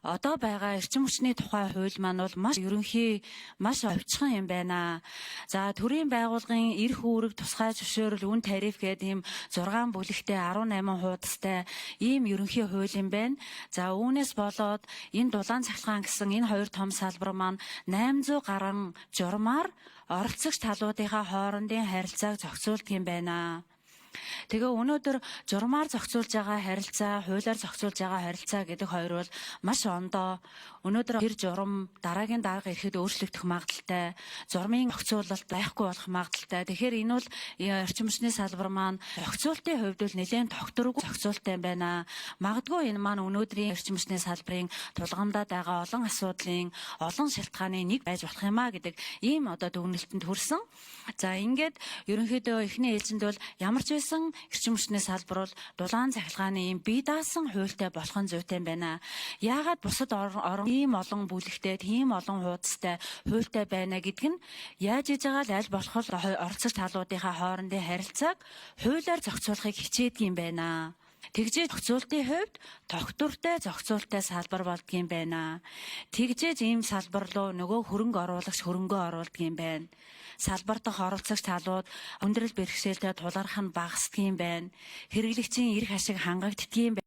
Одоо байгаа эрчим хүчний тухай хууль маань бол маш ерөнхий, маш овчхон юм байна. За төрийн байгууллагын эрх үүрэг, тусгай зөвшөөрөл, үн тариф гэдэг ийм 6 бүлэгтэй 18 хуудастай ийм ерөнхий хууль юм байна. За үүнээс болоод энэ дулаан цахилгаан гэсэн энэ хоёр том салбар маань 800 гаруй журмаар оролцогч талуудынхаа хоорондын харилцааг зохицуулдаг юм байна. Тэгээ өнөөдөр журмаар зохицуулж байгаа харилцаа, хуулиар зохицуулж байгаа харилцаа гэдэг хоёр бол маш ондоо. Өнөөдөр тэр журам дараагийн дарга ирэхэд өөрчлөгдөх магадaltaй, журмын зохицуулалт байхгүй болох магадaltaй. Тэгэхээр энэ бол эрчим хүчний салбар маань зохицуултын хувьд бол нэлээд тогтворгүй зохицуулттай юм байна. Магадгүй энэ маань өнөөдрийн эрчим хүчний салбарын тулгамдаад байгаа олон асуудлын, олон шалтгааны нэг байж болох юм а гэдэг ийм одоо дүгнэлтэнд хүрсэн. За ингээд ерөнхийдөө эхний ээлжинд бол ямар ч байсан эрчим хүчний салбар бол дулаан цахилгааны ийм бие даасан хуультай болох нь зүйтэй юм байна. Яагаад бусад орон ийм олон бүлэгтэй, тийм олон хуудастай хуультай байна гэдг нь яаж хийж байгаа л аль болох оролцогч талуудынхаа хоорондын харилцааг хуулиар зохицуулахыг хичээдэг юм байна. Тэгжээж зохицуултын хувьд тогтвортой зохицуулттай салбар болдго юм байна. Тэгжээж ийм салбар руу нөгөө хөрөнгө оруулагч хөрөнгөө оруулдаг юм байна. Салбар дахь оролцогч талууд өндрөл бэрхшээлтэй тулгарх нь багасдаг юм байна. Хэрэглэгчийн эрх ашиг хангагддаг юм байна.